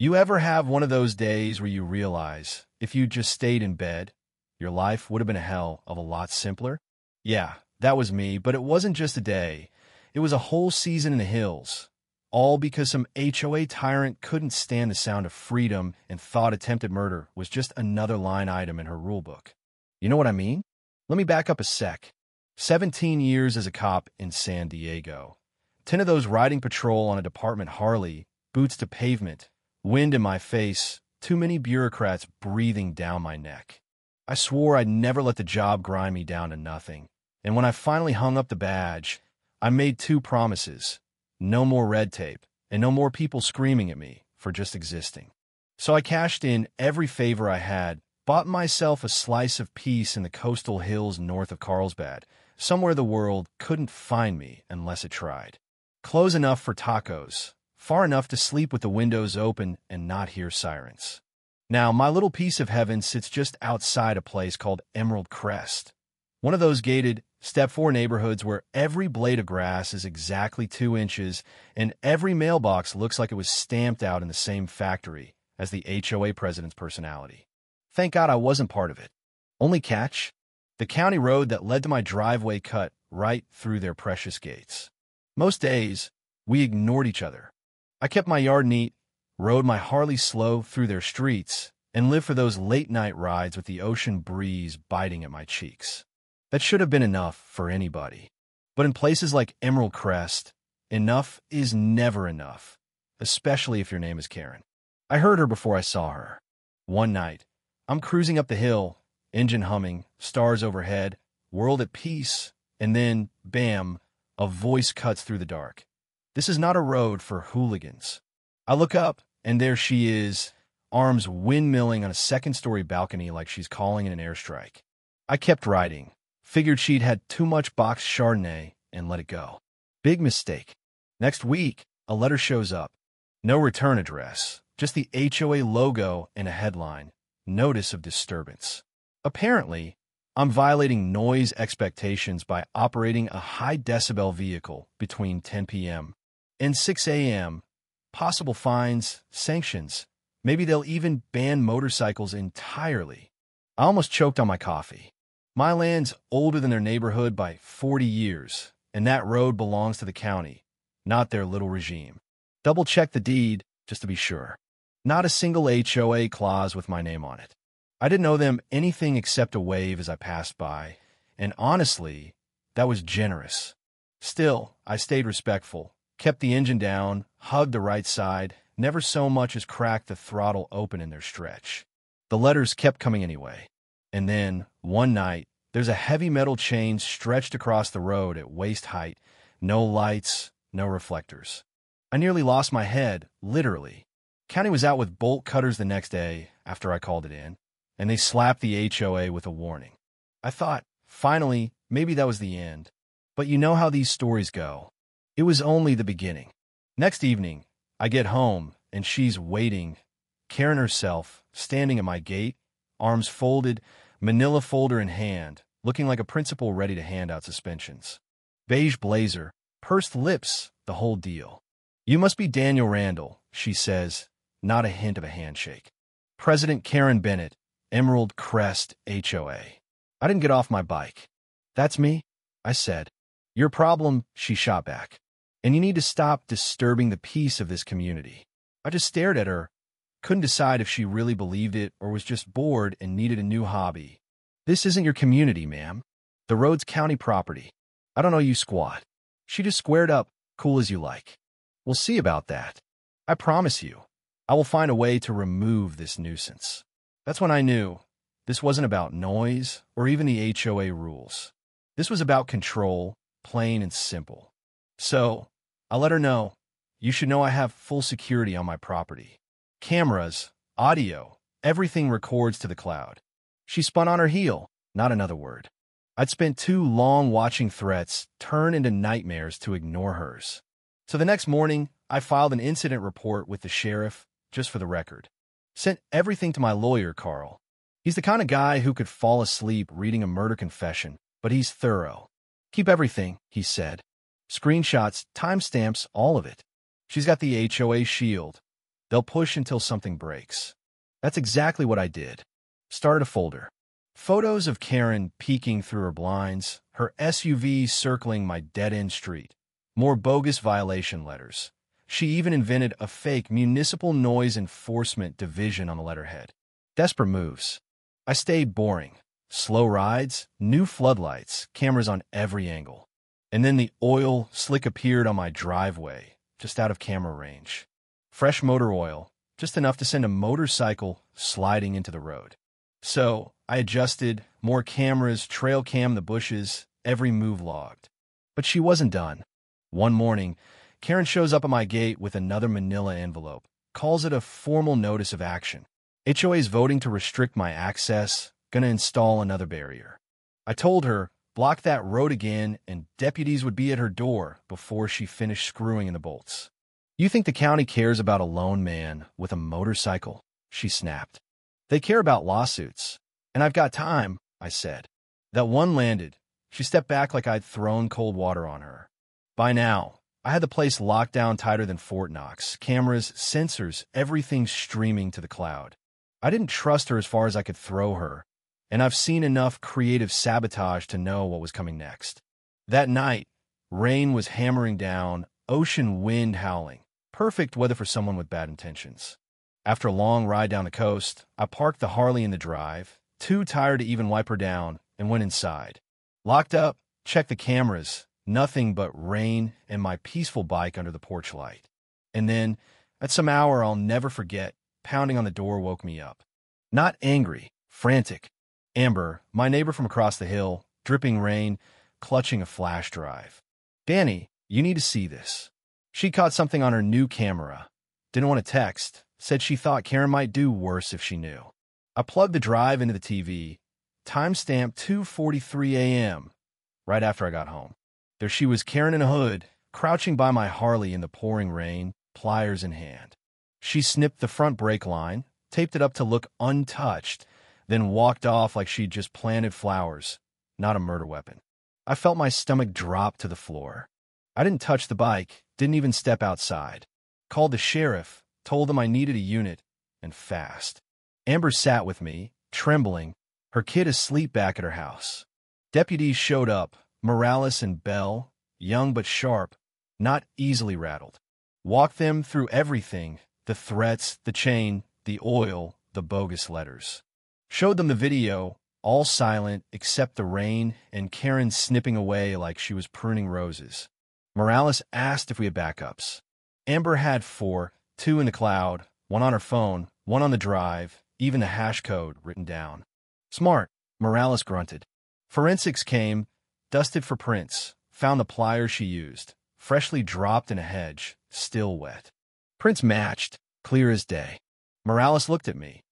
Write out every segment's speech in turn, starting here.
You ever have one of those days where you realize if you just stayed in bed, your life would have been a hell of a lot simpler? Yeah, that was me, but it wasn't just a day. It was a whole season in the hills. All because some HOA tyrant couldn't stand the sound of freedom and thought attempted murder was just another line item in her rulebook. You know what I mean? Let me back up a sec. 17 years as a cop in San Diego. 10 of those riding patrol on a department Harley, boots to pavement, wind in my face, too many bureaucrats breathing down my neck. I swore I'd never let the job grind me down to nothing. And when I finally hung up the badge, I made two promises. No more red tape, and no more people screaming at me for just existing. So I cashed in every favor I had, bought myself a slice of peace in the coastal hills north of Carlsbad, somewhere the world couldn't find me unless it tried. Close enough for tacos, far enough to sleep with the windows open and not hear sirens. Now, my little piece of heaven sits just outside a place called Emerald Crest, one of those gated Step 4 neighborhoods where every blade of grass is exactly 2 inches and every mailbox looks like it was stamped out in the same factory as the HOA president's personality. Thank God I wasn't part of it. Only catch? The county road that led to my driveway cut right through their precious gates. Most days, we ignored each other. I kept my yard neat, rode my Harley slow through their streets, and lived for those late-night rides with the ocean breeze biting at my cheeks. That should have been enough for anybody. But in places like Emerald Crest, enough is never enough, especially if your name is Karen. I heard her before I saw her. One night, I'm cruising up the hill, engine humming, stars overhead, world at peace, and then, bam, a voice cuts through the dark. This is not a road for hooligans. I look up, and there she is, arms windmilling on a second-story balcony like she's calling in an airstrike. I kept riding. Figured she'd had too much boxed Chardonnay and let it go. Big mistake. Next week, a letter shows up. No return address, just the HOA logo and a headline, Notice of Disturbance. Apparently, I'm violating noise expectations by operating a high-decibel vehicle between 10 p.m. and 6 a.m. Possible fines, sanctions. Maybe they'll even ban motorcycles entirely. I almost choked on my coffee. My land's older than their neighborhood by 40 years, and that road belongs to the county, not their little regime. Double-check the deed, just to be sure. Not a single HOA clause with my name on it. I didn't owe them anything except a wave as I passed by, and honestly, that was generous. Still, I stayed respectful, kept the engine down, hugged the right side, never so much as cracked the throttle open in their stretch. The letters kept coming anyway. And then, one night, there's a heavy metal chain stretched across the road at waist height, no lights, no reflectors. I nearly lost my head, literally. County was out with bolt cutters the next day after I called it in, and they slapped the HOA with a warning. I thought, finally, maybe that was the end. But you know how these stories go. It was only the beginning. Next evening, I get home, and she's waiting, Karen herself, standing at my gate, arms folded, manila folder in hand, looking like a principal ready to hand out suspensions. Beige blazer, pursed lips, the whole deal. You must be Daniel Randall, she says, not a hint of a handshake. President Karen Bennett, Emerald Crest HOA. I didn't get off my bike. That's me, I said. Your problem, she shot back. And you need to stop disturbing the peace of this community. I just stared at her. Couldn't decide if she really believed it or was just bored and needed a new hobby. This isn't your community, ma'am. The road's county property. I don't know you squat. She just squared up, cool as you like. We'll see about that. I promise you, I will find a way to remove this nuisance. That's when I knew this wasn't about noise or even the HOA rules. This was about control, plain and simple. So, I let her know, you should know I have full security on my property. Cameras, audio, everything records to the cloud. She spun on her heel, not another word. I'd spent too long watching threats turn into nightmares to ignore hers. So the next morning, I filed an incident report with the sheriff, just for the record. Sent everything to my lawyer, Carl. He's the kind of guy who could fall asleep reading a murder confession, but he's thorough. Keep everything, he said. Screenshots, timestamps, all of it. She's got the HOA shield, They'll push until something breaks. That's exactly what I did. Started a folder. Photos of Karen peeking through her blinds, her SUV circling my dead-end street. More bogus violation letters. She even invented a fake Municipal Noise Enforcement Division on the letterhead. Desperate moves. I stayed boring. Slow rides, new floodlights, cameras on every angle. And then the oil slick appeared on my driveway, just out of camera range. Fresh motor oil, just enough to send a motorcycle sliding into the road. So I adjusted, more cameras, trail cam the bushes, every move logged. But she wasn't done. One morning, Karen shows up at my gate with another manila envelope, calls it a formal notice of action. HOA is voting to restrict my access, gonna install another barrier. I told her, block that road again, and deputies would be at her door before she finished screwing in the bolts. You think the county cares about a lone man with a motorcycle? She snapped. They care about lawsuits. And I've got time, I said. That one landed. She stepped back like I'd thrown cold water on her. By now, I had the place locked down tighter than Fort Knox. Cameras, sensors, everything streaming to the cloud. I didn't trust her as far as I could throw her, and I've seen enough creative sabotage to know what was coming next. That night, rain was hammering down, ocean wind howling. Perfect weather for someone with bad intentions. After a long ride down the coast, I parked the Harley in the drive, too tired to even wipe her down, and went inside. Locked up, checked the cameras, nothing but rain and my peaceful bike under the porch light. And then, at some hour I'll never forget, pounding on the door woke me up. Not angry, frantic. Amber, my neighbor from across the hill, dripping rain, clutching a flash drive. Danny, you need to see this. She caught something on her new camera. Didn't want to text. Said she thought Karen might do worse if she knew. I plugged the drive into the TV. Timestamp 2:43 a.m. Right after I got home. There she was, Karen in a hood, crouching by my Harley in the pouring rain, pliers in hand. She snipped the front brake line, taped it up to look untouched, then walked off like she'd just planted flowers, not a murder weapon. I felt my stomach drop to the floor. I didn't touch the bike, didn't even step outside. Called the sheriff, told them I needed a unit, and fast. Amber sat with me, trembling, her kid asleep back at her house. Deputies showed up, Morales and Bell, young but sharp, not easily rattled. Walked them through everything, the threats, the chain, the oil, the bogus letters. Showed them the video, all silent except the rain and Karen snipping away like she was pruning roses. Morales asked if we had backups. Amber had 4, 2 in the cloud, 1 on her phone, 1 on the drive, even the hash code written down. Smart, Morales grunted. Forensics came, dusted for prints, found the pliers she used, freshly dropped in a hedge, still wet. Prints matched, clear as day. Morales looked at me.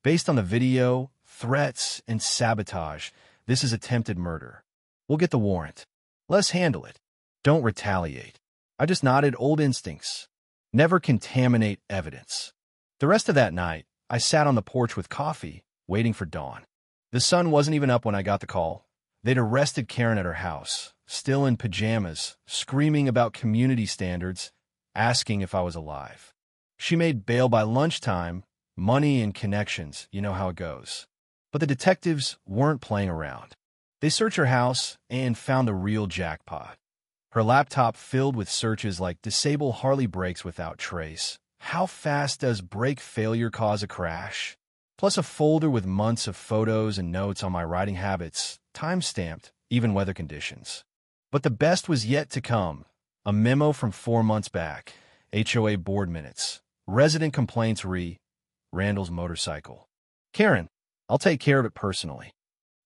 Based on the video, threats, and sabotage, this is attempted murder. We'll get the warrant. Let's handle it. Don't retaliate. I just nodded, old instincts. Never contaminate evidence. The rest of that night, I sat on the porch with coffee, waiting for dawn. The sun wasn't even up when I got the call. They'd arrested Karen at her house, still in pajamas, screaming about community standards, asking if I was alive. She made bail by lunchtime, money and connections, you know how it goes. But the detectives weren't playing around. They searched her house and found the real jackpot. Her laptop filled with searches like disable Harley brakes without trace. How fast does brake failure cause a crash? Plus a folder with months of photos and notes on my riding habits, time-stamped, even weather conditions. But the best was yet to come. A memo from 4 months back. HOA board minutes. Resident complaints Randall's motorcycle. Karen, I'll take care of it personally.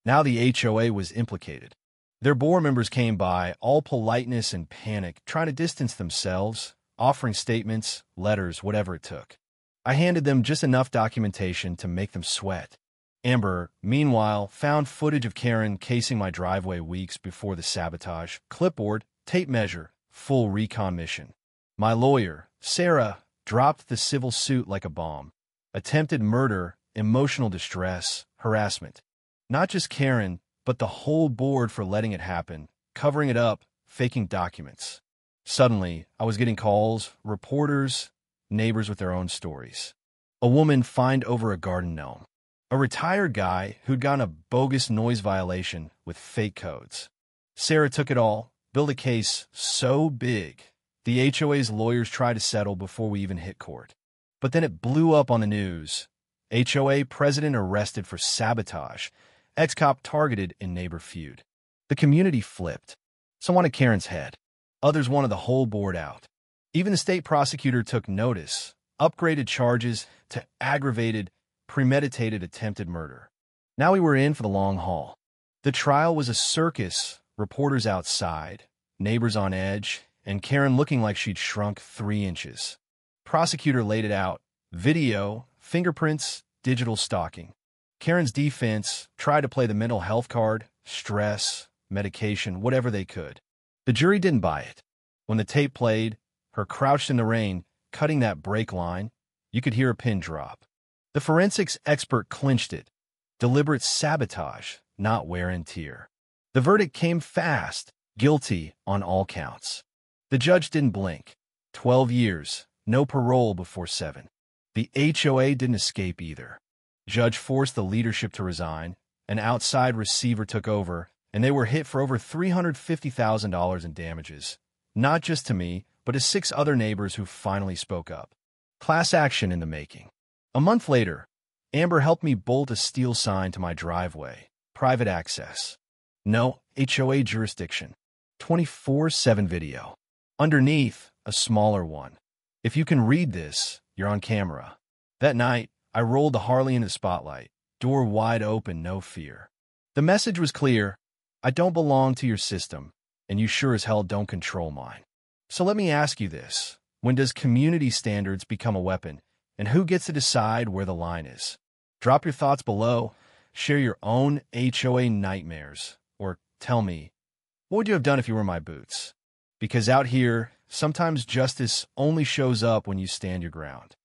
Now the HOA was implicated. Their board members came by, all politeness and panic, trying to distance themselves, offering statements, letters, whatever it took. I handed them just enough documentation to make them sweat. Amber, meanwhile, found footage of Karen casing my driveway weeks before the sabotage, clipboard, tape measure, full recon mission. My lawyer, Sarah, dropped the civil suit like a bomb. Attempted murder, emotional distress, harassment. Not just Karen, but the whole board for letting it happen, covering it up, faking documents. Suddenly, I was getting calls, reporters, neighbors with their own stories. A woman fined over a garden gnome. A retired guy who'd gotten a bogus noise violation with fake codes. Sarah took it all, built a case so big, the HOA's lawyers tried to settle before we even hit court. But then it blew up on the news. HOA president arrested for sabotage. Ex-cop targeted in neighbor feud. The community flipped. Some wanted Karen's head. Others wanted the whole board out. Even the state prosecutor took notice, upgraded charges to aggravated, premeditated attempted murder. Now we were in for the long haul. The trial was a circus, reporters outside, neighbors on edge, and Karen looking like she'd shrunk 3 inches. Prosecutor laid it out. Video, fingerprints, digital stalking. Karen's defense tried to play the mental health card, stress, medication, whatever they could. The jury didn't buy it. When the tape played, her crouched in the rain, cutting that brake line, you could hear a pin drop. The forensics expert clinched it. Deliberate sabotage, not wear and tear. The verdict came fast, guilty on all counts. The judge didn't blink. 12 years, no parole before 7. The HOA didn't escape either. Judge forced the leadership to resign, an outside receiver took over, and they were hit for over $350,000 in damages. Not just to me, but to 6 other neighbors who finally spoke up. Class action in the making. A month later, Amber helped me bolt a steel sign to my driveway. Private access. No HOA jurisdiction. 24/7 video. Underneath, a smaller one. If you can read this, you're on camera. That night, I rolled the Harley into the spotlight. Door wide open, no fear. The message was clear. I don't belong to your system, and you sure as hell don't control mine. So let me ask you this. When does community standards become a weapon, and who gets to decide where the line is? Drop your thoughts below. Share your own HOA nightmares. Or tell me, what would you have done if you were in my boots? Because out here, sometimes justice only shows up when you stand your ground.